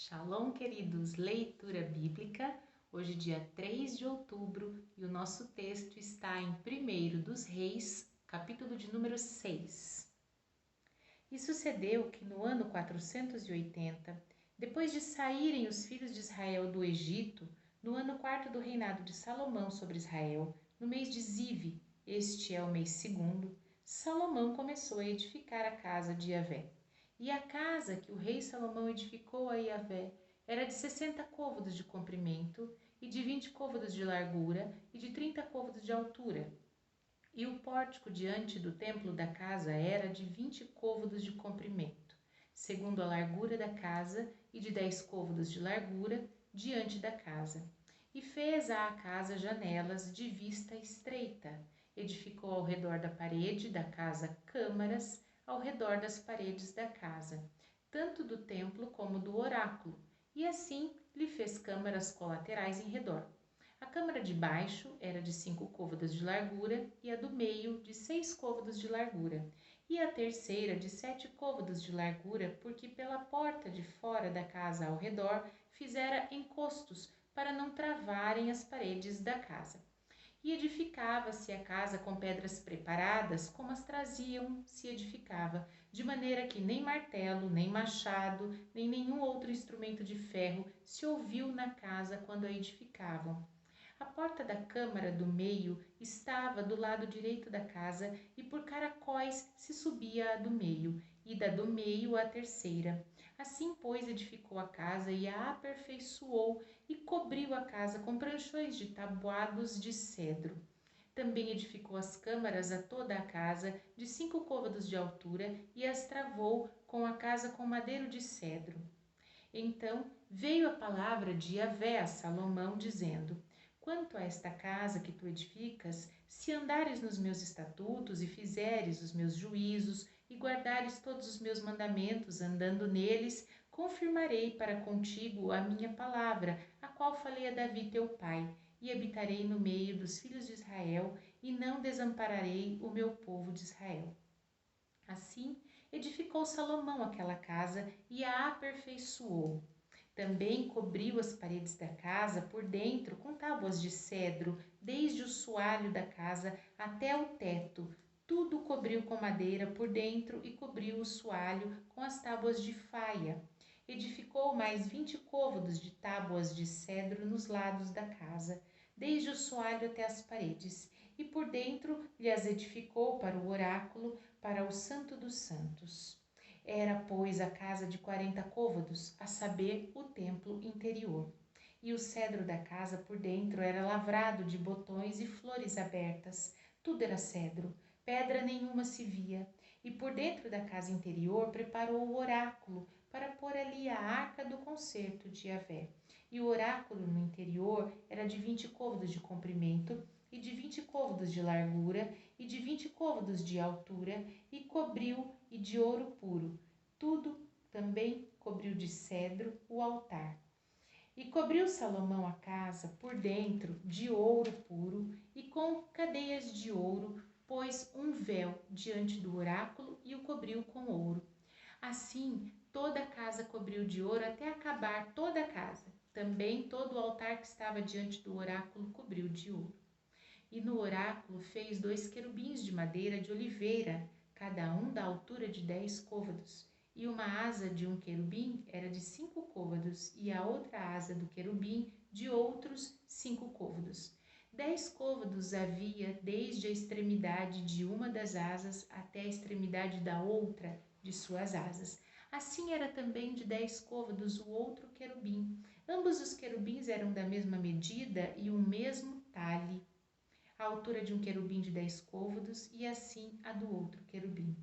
Shalom, queridos! Leitura bíblica, hoje dia 3 de outubro, e o nosso texto está em 1 dos Reis, capítulo de número 6. E sucedeu que no ano 480, depois de saírem os filhos de Israel do Egito, no ano 4º do reinado de Salomão sobre Israel, no mês de Zive, este é o mês 2º, Salomão começou a edificar a casa de Yahvé. E a casa que o rei Salomão edificou a Yahvé era de 60 côvados de comprimento, e de 20 côvados de largura, e de 30 côvados de altura. E o pórtico diante do templo da casa era de 20 côvados de comprimento, segundo a largura da casa, e de 10 côvados de largura diante da casa. E fez à casa janelas de vista estreita. Edificou ao redor da parede da casa câmaras, ao redor das paredes da casa, tanto do templo como do oráculo, e assim lhe fez câmaras colaterais em redor. A câmara de baixo era de 5 côvados de largura, e a do meio de 6 côvados de largura, e a terceira de 7 côvados de largura, porque pela porta de fora da casa ao redor fizera encostos para não travarem as paredes da casa. E edificava-se a casa com pedras preparadas, como as traziam, se edificava, de maneira que nem martelo, nem machado, nem nenhum outro instrumento de ferro se ouviu na casa quando a edificavam. A porta da câmara do meio estava do lado direito da casa, e por caracóis se subia a do meio, e da do meio a terceira. Assim, pois, edificou a casa e a aperfeiçoou, e cobriu a casa com pranchões de tabuados de cedro. Também edificou as câmaras a toda a casa, de 5 côvados de altura, e as travou com a casa com madeiro de cedro. Então veio a palavra de Yahvé a Salomão, dizendo: Quanto a esta casa que tu edificas, se andares nos meus estatutos e fizeres os meus juízos e guardares todos os meus mandamentos, andando neles, confirmarei para contigo a minha palavra, a qual falei a Davi teu pai, e habitarei no meio dos filhos de Israel, e não desampararei o meu povo de Israel. Assim, edificou Salomão aquela casa e a aperfeiçoou. Também cobriu as paredes da casa por dentro com tábuas de cedro, desde o soalho da casa até o teto. Tudo cobriu com madeira por dentro e cobriu o soalho com as tábuas de faia. Edificou mais 20 côvados de tábuas de cedro nos lados da casa, desde o soalho até as paredes, e por dentro lhe as edificou para o oráculo, para o Santo dos Santos. Era, pois, a casa de 40 côvados, a saber, o templo interior. E o cedro da casa por dentro era lavrado de botões e flores abertas. Tudo era cedro, pedra nenhuma se via. E por dentro da casa interior preparou o oráculo, para pôr ali a arca do concerto de Yahvé. E o oráculo no interior era de 20 côvados de comprimento, e de 20 côvados de largura, e de 20 côvados de altura, e cobriu e de ouro puro. Tudo também cobriu de cedro o altar. E cobriu Salomão a casa por dentro de ouro puro, e com cadeias de ouro pôs um véu diante do oráculo e o cobriu com ouro. Assim, toda a casa cobriu de ouro até acabar toda a casa. Também todo o altar que estava diante do oráculo cobriu de ouro. E no oráculo fez 2 querubins de madeira de oliveira, cada um da altura de 10 côvados. E uma asa de um querubim era de 5 côvados, e a outra asa do querubim de outros 5 côvados. 10 côvados havia desde a extremidade de uma das asas até a extremidade da outra de suas asas. Assim era também de 10 côvados o outro querubim. Ambos os querubins eram da mesma medida e o mesmo talhe. A altura de um querubim de 10 côvados, e assim a do outro querubim.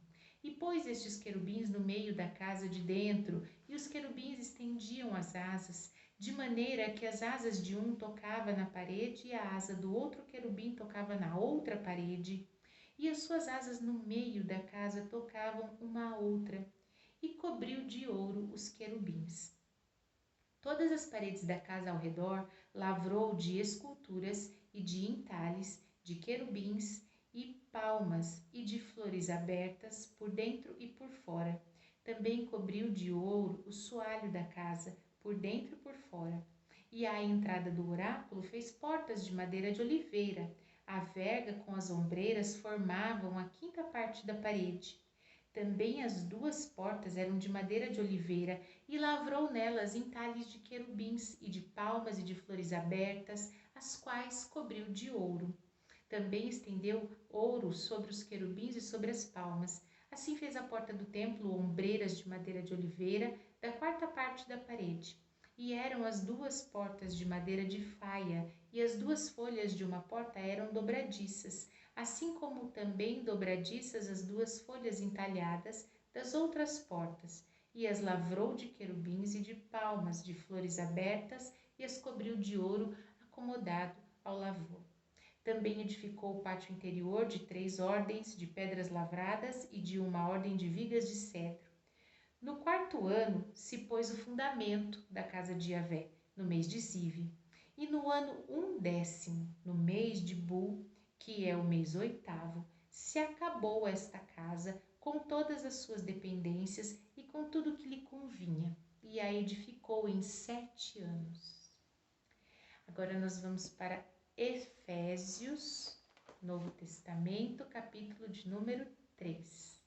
E pôs estes querubins no meio da casa de dentro, e os querubins estendiam as asas, de maneira que as asas de um tocavam na parede e a asa do outro querubim tocava na outra parede, e as suas asas no meio da casa tocavam uma à outra, e cobriu de ouro os querubins. Todas as paredes da casa ao redor lavrou de esculturas e de entalhes, de querubins e palmas e de flores abertas por dentro e por fora. Também cobriu de ouro o soalho da casa, por dentro e por fora. E à entrada do oráculo fez portas de madeira de oliveira. A verga com as ombreiras formavam a quinta parte da parede. Também as duas portas eram de madeira de oliveira e lavrou nelas entalhes de querubins e de palmas e de flores abertas, as quais cobriu de ouro. Também estendeu ouro sobre os querubins e sobre as palmas. Assim fez a porta do templo ombreiras de madeira de oliveira da quarta parte da parede. E eram as duas portas de madeira de faia, e as duas folhas de uma porta eram dobradiças, assim como também dobradiças as duas folhas entalhadas das outras portas, e as lavrou de querubins e de palmas, de flores abertas, e as cobriu de ouro acomodado ao lavor. Também edificou o pátio interior de 3 ordens de pedras lavradas e de uma ordem de vigas de cedro. No 4º ano se pôs o fundamento da casa de Yahvé, no mês de Zive. E no ano 1º, no mês de Bu, que é o mês 8º, se acabou esta casa com todas as suas dependências e com tudo que lhe convinha, e a edificou em 7 anos. Agora nós vamos para Efésios, Novo Testamento, capítulo de número 3.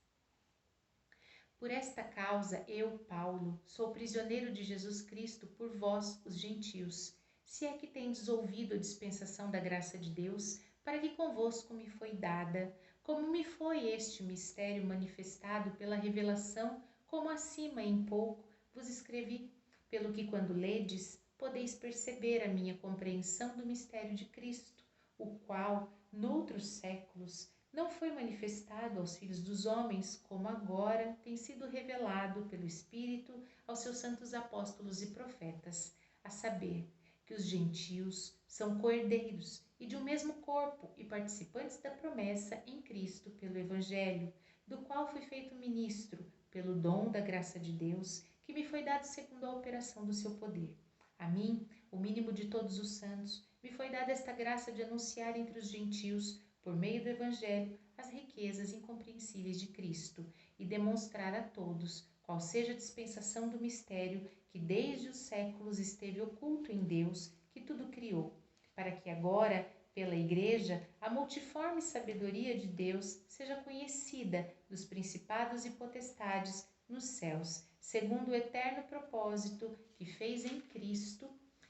Por esta causa, eu, Paulo, sou prisioneiro de Jesus Cristo por vós, os gentios, se é que tendes ouvido a dispensação da graça de Deus, para que convosco me foi dada, como me foi este mistério manifestado pela revelação, como acima em pouco vos escrevi, pelo que quando ledes, podeis perceber a minha compreensão do mistério de Cristo, o qual, noutros séculos, não foi manifestado aos filhos dos homens, como agora tem sido revelado pelo Espírito aos seus santos apóstolos e profetas, a saber, que os gentios são co-herdeiros e de um mesmo corpo e participantes da promessa em Cristo pelo Evangelho, do qual fui feito ministro, pelo dom da graça de Deus, que me foi dado segundo a operação do seu poder. A mim, o mínimo de todos os santos, me foi dada esta graça de anunciar entre os gentios, por meio do Evangelho, as riquezas incompreensíveis de Cristo e demonstrar a todos qual seja a dispensação do mistério que desde os séculos esteve oculto em Deus, que tudo criou, para que agora, pela Igreja, a multiforme sabedoria de Deus seja conhecida dos principados e potestades nos céus, segundo o eterno propósito que fez em Cristo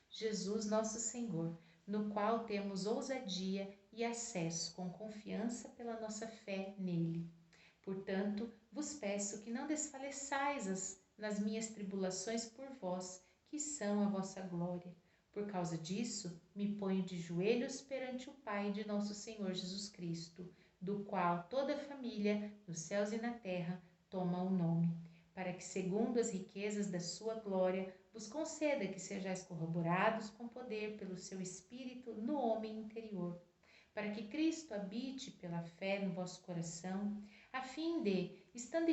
Jesus nosso Senhor, no qual temos ousadia e acesso com confiança pela nossa fé nele. Portanto, vos peço que não desfaleçais nas minhas tribulações por vós, que são a vossa glória. Por causa disso, me ponho de joelhos perante o Pai de nosso Senhor Jesus Cristo, do qual toda a família, nos céus e na terra, toma o nome, para que, segundo as riquezas da sua glória, vos conceda que sejais corroborados com poder pelo seu Espírito no homem interior, para que Cristo habite pela fé no vosso coração, a fim de, estando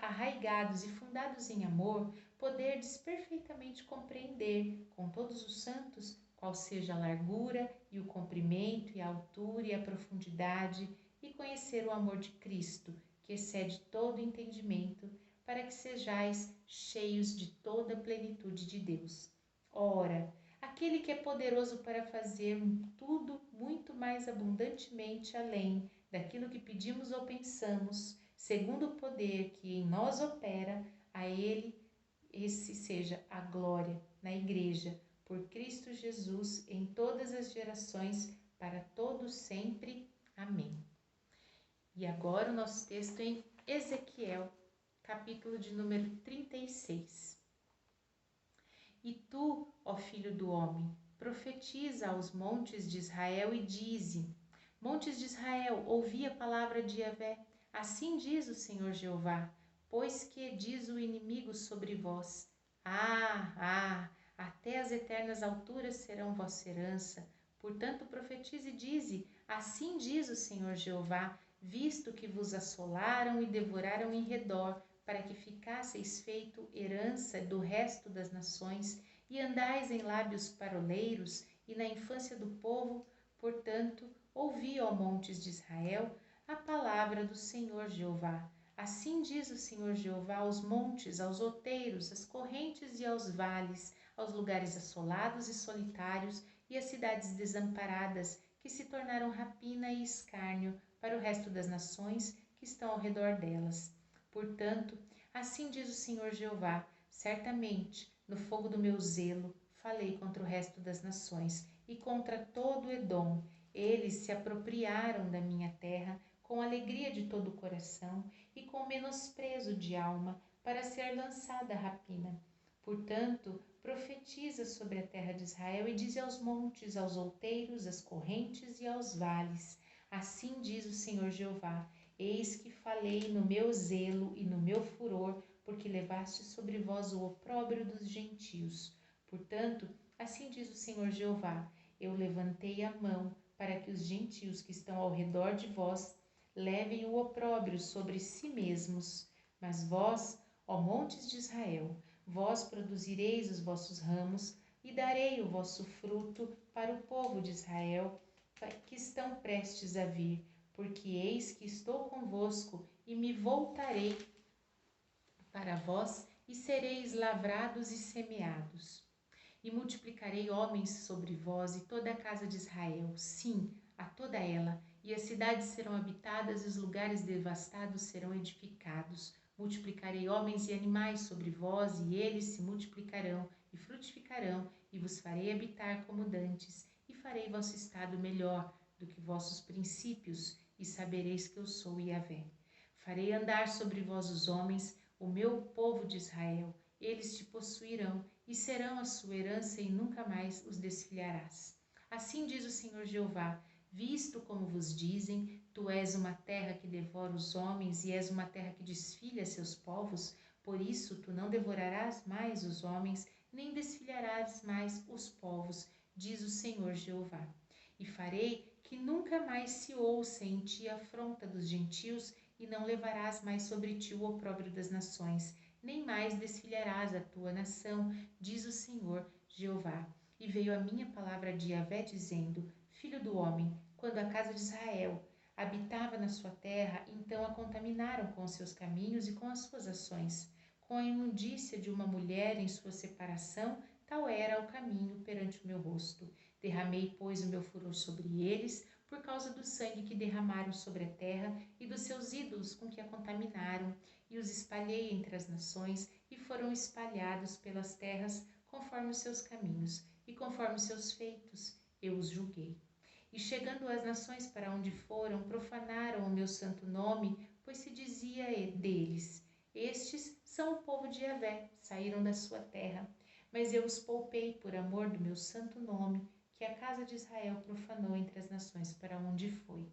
arraigados e fundados em amor, poderdes perfeitamente compreender, com todos os santos, qual seja a largura e o comprimento e a altura e a profundidade, e conhecer o amor de Cristo, que excede todo entendimento, para que sejais cheios de toda a plenitude de Deus. Ora, aquele que é poderoso para fazer tudo muito mais abundantemente além daquilo que pedimos ou pensamos, segundo o poder que em nós opera, a ele esse seja a glória na Igreja, por Cristo Jesus, em todas as gerações, para todos sempre. Amém. E agora o nosso texto em Ezequiel, capítulo de número 36. E tu, ó filho do homem, profetiza aos montes de Israel e dize: Montes de Israel, ouvi a palavra de Yahvé. Assim diz o Senhor Jeová: pois que diz o inimigo sobre vós: até as eternas alturas serão vossa herança. Portanto, profetize e dize: assim diz o Senhor Jeová, visto que vos assolaram e devoraram em redor, para que ficasseis feito herança do resto das nações, e andais em lábios paroleiros, e na infância do povo. Portanto, ouvi, ó montes de Israel, a palavra do Senhor Jeová. Assim diz o Senhor Jeová aos montes, aos outeiros, às correntes e aos vales, aos lugares assolados e solitários e às cidades desamparadas, que se tornaram rapina e escárnio para o resto das nações que estão ao redor delas. Portanto, assim diz o Senhor Jeová: certamente, no fogo do meu zelo, falei contra o resto das nações e contra todo Edom. Eles se apropriaram da minha terra com alegria de todo o coração e com menosprezo de alma, para ser lançada a rapina. Portanto, profetiza sobre a terra de Israel e diz aos montes, aos outeiros, às correntes e aos vales: assim diz o Senhor Jeová: eis que falei no meu zelo e no meu furor, porque levaste sobre vós o opróbrio dos gentios. Portanto, assim diz o Senhor Jeová: eu levantei a mão para que os gentios que estão ao redor de vós levem o opróbrio sobre si mesmos. Mas vós, ó montes de Israel, vós produzireis os vossos ramos e darei o vosso fruto para o povo de Israel, que estão prestes a vir, porque eis que estou convosco e me voltarei para vós e sereis lavrados e semeados. E multiplicarei homens sobre vós e toda a casa de Israel, sim, a toda ela, e as cidades serão habitadas e os lugares devastados serão edificados. Multiplicarei homens e animais sobre vós, e eles se multiplicarão e frutificarão, e vos farei habitar como dantes, e farei vosso estado melhor do que vossos princípios, e sabereis que eu sou Yahvé. Farei andar sobre vós os homens, o meu povo de Israel, eles te possuirão, e serão a sua herança, e nunca mais os desfilharás. Assim diz o Senhor Jeová: visto como vos dizem, tu és uma terra que devora os homens, e és uma terra que desfilha seus povos, por isso tu não devorarás mais os homens, nem desfilharás mais os povos, diz o Senhor Jeová. E farei que nunca mais se ouça em ti a afronta dos gentios, e não levarás mais sobre ti o opróbrio das nações, nem mais desfilharás a tua nação, diz o Senhor Jeová. E veio a minha palavra de Yahvé, dizendo: filho do homem, quando a casa de Israel habitava na sua terra, então a contaminaram com os seus caminhos e com as suas ações. Com a imundícia de uma mulher em sua separação, tal era o caminho perante o meu rosto. Derramei, pois, o meu furor sobre eles, por causa do sangue que derramaram sobre a terra e dos seus ídolos com que a contaminaram, e os espalhei entre as nações, e foram espalhados pelas terras conforme os seus caminhos, e conforme os seus feitos, eu os julguei. E chegando às nações para onde foram, profanaram o meu santo nome, pois se dizia deles: estes são o povo de Yahvé, saíram da sua terra. Mas eu os poupei por amor do meu santo nome, que a casa de Israel profanou entre as nações para onde foi.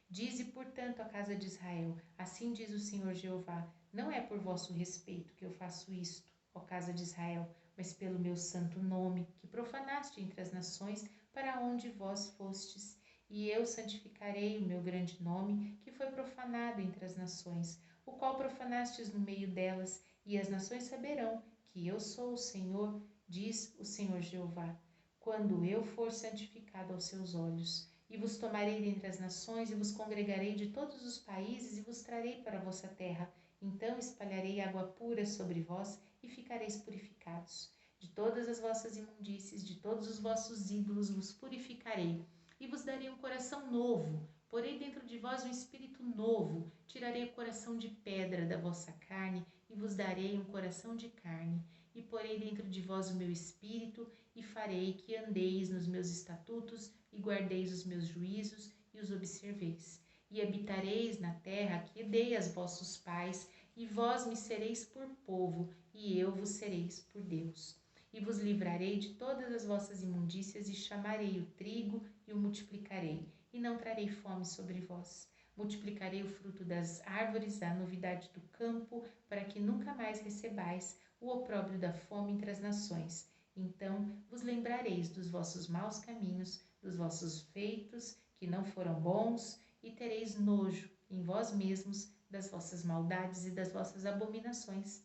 Dize, portanto, a casa de Israel: assim diz o Senhor Jeová: não é por vosso respeito que eu faço isto, ó casa de Israel, mas pelo meu santo nome, que profanaste entre as nações para onde vós fostes. E eu santificarei o meu grande nome, que foi profanado entre as nações, o qual profanastes no meio delas, e as nações saberão que eu sou o Senhor, diz o Senhor Jeová, quando eu for santificado aos seus olhos. E vos tomarei dentre as nações, e vos congregarei de todos os países, e vos trarei para a vossa terra. Então espalharei água pura sobre vós, e ficareis purificados. De todas as vossas imundícies, de todos os vossos ídolos vos purificarei, e vos darei um coração novo. Porei dentro de vós um espírito novo, tirarei o coração de pedra da vossa carne, e vos darei um coração de carne. E porei dentro de vós o meu espírito, e farei que andeis nos meus estatutos, e guardeis os meus juízos, e os observeis. E habitareis na terra que dei aos vossos pais, e vós me sereis por povo, e eu vos sereis por Deus. E vos livrarei de todas as vossas imundícias, e chamarei o trigo, e o multiplicarei, e não trarei fome sobre vós. Multiplicarei o fruto das árvores, a novidade do campo, para que nunca mais recebais o opróbrio da fome entre as nações. Então vos lembrareis dos vossos maus caminhos, dos vossos feitos, que não foram bons, e tereis nojo em vós mesmos das vossas maldades e das vossas abominações.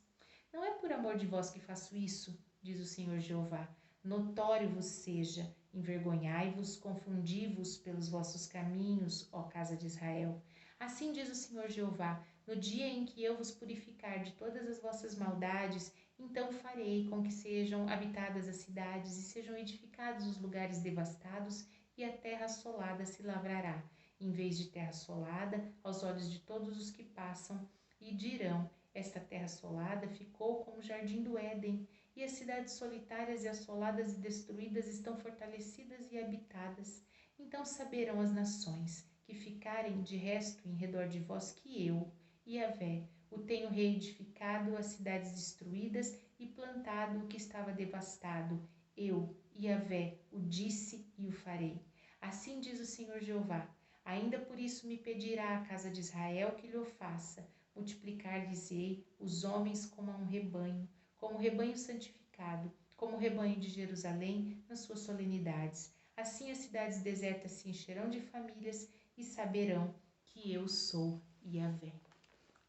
Não é por amor de vós que faço isso, diz o Senhor Jeová. Notório vos seja, envergonhai-vos, confundi-vos pelos vossos caminhos, ó casa de Israel. Assim diz o Senhor Jeová: no dia em que eu vos purificar de todas as vossas maldades Então farei com que sejam habitadas as cidades e sejam edificados os lugares devastados, e a terra assolada se lavrará, em vez de terra assolada, aos olhos de todos os que passam, e dirão: esta terra assolada ficou como o jardim do Éden, e as cidades solitárias e assoladas e destruídas estão fortalecidas e habitadas. Então saberão as nações que ficarem de resto em redor de vós que eu, Yahvé, o tenho reedificado as cidades destruídas e plantado o que estava devastado. Eu, Yahvé, o disse e o farei. Assim diz o Senhor Jeová. Ainda por isso me pedirá a casa de Israel que lhe o faça. Multiplicar-lhes-ei os homens como a um rebanho, como rebanho santificado, como o rebanho de Jerusalém nas suas solenidades. Assim as cidades desertas se encherão de famílias e saberão que eu sou Yahvé.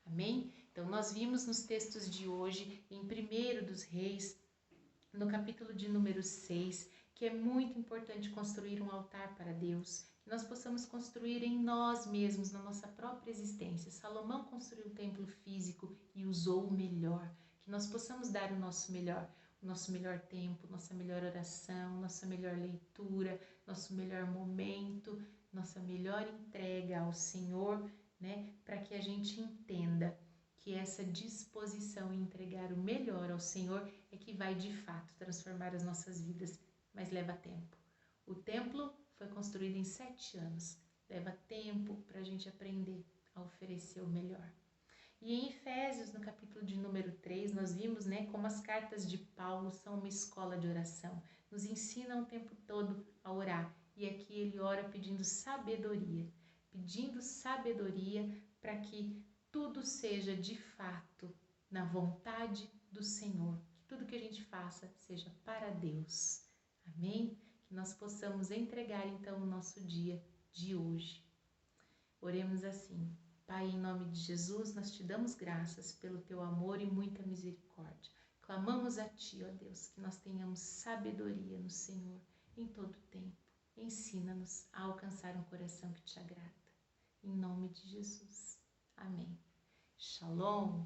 Amém? Então, nós vimos nos textos de hoje, em 1 dos Reis, no capítulo de número 6, que é muito importante construir um altar para Deus, que nós possamos construir em nós mesmos, na nossa própria existência. Salomão construiu um templo físico e usou o melhor, que nós possamos dar o nosso melhor tempo, nossa melhor oração, nossa melhor leitura, nosso melhor momento, nossa melhor entrega ao Senhor, né, para que a gente entenda que essa disposição em entregar o melhor ao Senhor é que vai de fato transformar as nossas vidas, mas leva tempo. O templo foi construído em 7 anos, leva tempo para a gente aprender a oferecer o melhor. E em Efésios, no capítulo de número 3, nós vimos, né, como as cartas de Paulo são uma escola de oração, nos ensinam o tempo todo a orar, e aqui ele ora pedindo sabedoria para que tudo seja de fato na vontade do Senhor, que tudo que a gente faça seja para Deus. Amém? Que nós possamos entregar então o nosso dia de hoje. Oremos assim: Pai, em nome de Jesus, nós te damos graças pelo teu amor e muita misericórdia. Clamamos a ti, ó Deus, que nós tenhamos sabedoria no Senhor em todo tempo. Ensina-nos a alcançar um coração que te agrada. Em nome de Jesus. Amém. Shalom.